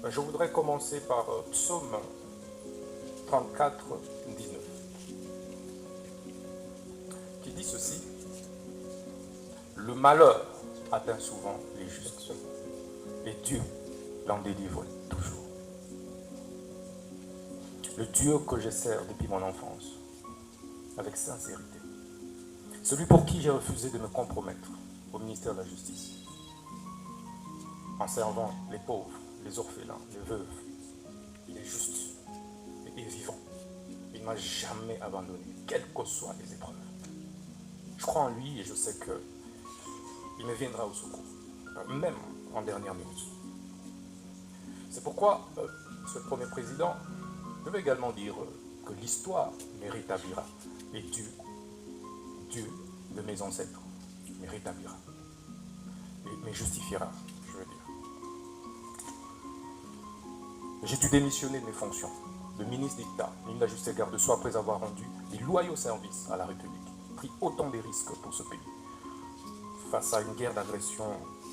Je voudrais commencer par Psaume 34, 19, qui dit ceci: le malheur atteint souvent les justes, et Dieu l'en délivre toujours. Le Dieu que je sers depuis mon enfance, avec sincérité, celui pour qui j'ai refusé de me compromettre au ministère de la Justice, en servant les pauvres, les orphelins, les veuves. Il est juste et vivant. Il ne m'a jamais abandonné, quelles que soient les épreuves. Je crois en lui et je sais qu'il me viendra au secours, même en dernière minute. C'est pourquoi, ce premier président, je veux également dire que l'histoire me rétablira. Et Dieu de mes ancêtres, me rétablira. Et me justifiera, je veux dire. J'ai dû démissionner de mes fonctions de ministre d'État, ministre de la Justice et Garde-Sceaux, après avoir rendu des loyaux services à la République, pris autant de risques pour ce pays. Face à une guerre d'agression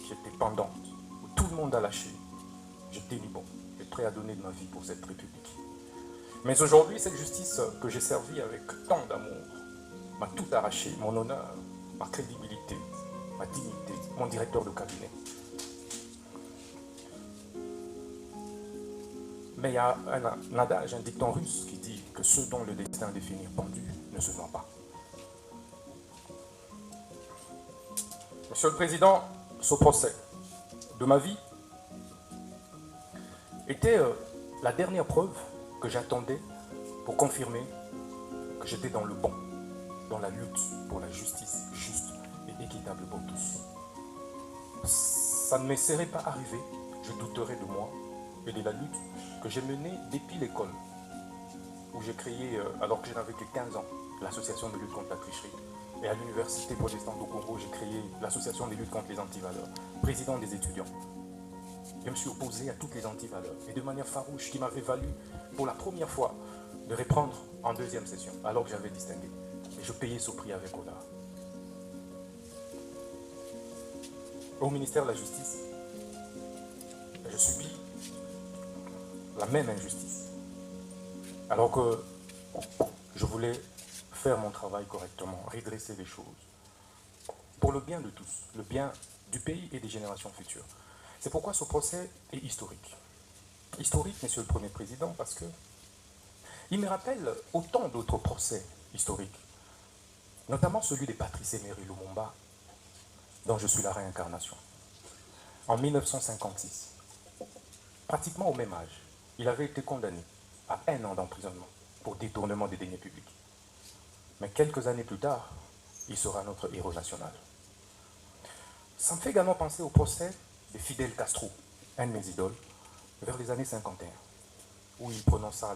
qui était pendante, où tout le monde a lâché, j'étais libre et prêt à donner de ma vie pour cette République. Mais aujourd'hui, cette justice que j'ai servie avec tant d'amour m'a tout arraché, mon honneur, ma crédibilité, ma dignité, mon directeur de cabinet. Mais il y a un adage, un dicton russe qui dit que ceux dont le destin définit pendu ne se noient pas. Monsieur le Président, ce procès de ma vie était la dernière preuve que j'attendais pour confirmer que j'étais dans le bon, dans la lutte pour la justice juste et équitable pour tous. Ça ne me serait pas arrivé, je douterais de moi et de la lutte que j'ai menée depuis l'école, où j'ai créé, alors que je n'avais que 15 ans, l'association de lutte contre la tricherie. Et à l'université protestante du Congo, j'ai créé l'association de lutte contre les antivaleurs, président des étudiants. Je me suis opposé à toutes les antivaleurs, et de manière farouche, qui m'avait valu, pour la première fois, de reprendre en deuxième session, alors que j'avais distingué. Et je payais ce prix avec honneur. Au ministère de la Justice, je subis la même injustice. Alors que je voulais faire mon travail correctement, redresser les choses, pour le bien de tous, le bien du pays et des générations futures. C'est pourquoi ce procès est historique. Historique, Monsieur le Premier Président, parce que il me rappelle autant d'autres procès historiques, notamment celui de Patrice Emery Lumumba, dont je suis la réincarnation. En 1956, pratiquement au même âge, il avait été condamné à 1 an d'emprisonnement pour détournement des deniers publics. Mais quelques années plus tard, il sera notre héros national. Ça me fait également penser au procès de Fidel Castro, un de mes idoles, vers les années 51, où il prononça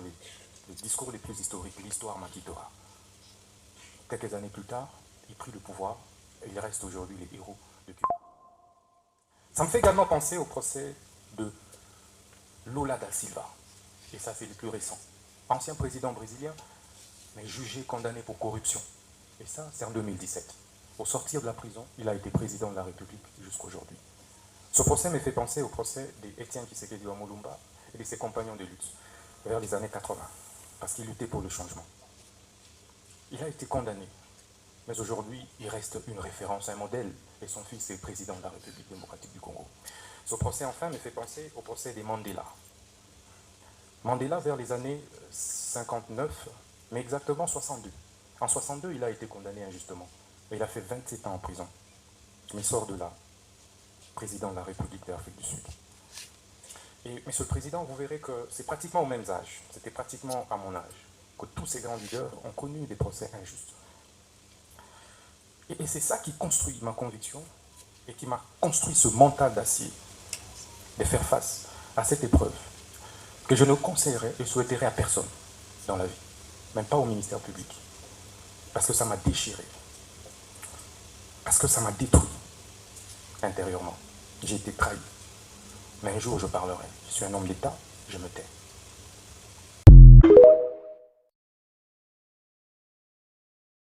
les discours les plus historiques, l'histoire m'acquittera. Quelques années plus tard, il prit le pouvoir et il reste aujourd'hui les héros de Cuba. Ça me fait également penser au procès de Lula da Silva, et ça c'est le plus récent. Ancien président brésilien, mais jugé, condamné pour corruption. Et ça, c'est en 2017. Au sortir de la prison, il a été président de la République jusqu'à aujourd'hui. Ce procès me fait penser au procès d'Étienne Tshisekedi Lumumba et de ses compagnons de lutte, vers les années 80, parce qu'il luttait pour le changement. Il a été condamné, mais aujourd'hui, il reste une référence, un modèle, et son fils est président de la République démocratique du Congo. Ce procès, enfin, me fait penser au procès des Mandela. Mandela, vers les années 59, mais exactement 62. En 62, il a été condamné injustement. Et il a fait 27 ans en prison. Mais il sort de là, président de la République d'Afrique du Sud. Et Monsieur le Président, vous verrez que c'est pratiquement au même âge, c'était pratiquement à mon âge, que tous ces grands leaders ont connu des procès injustes. Et c'est ça qui construit ma conviction et qui m'a construit ce mental d'acier de faire face à cette épreuve que je ne conseillerais et souhaiterais à personne dans la vie, même pas au ministère public, parce que ça m'a déchiré, parce que ça m'a détruit intérieurement. J'ai été trahi. Mais un jour je parlerai. Je suis un homme d'État, je me tais.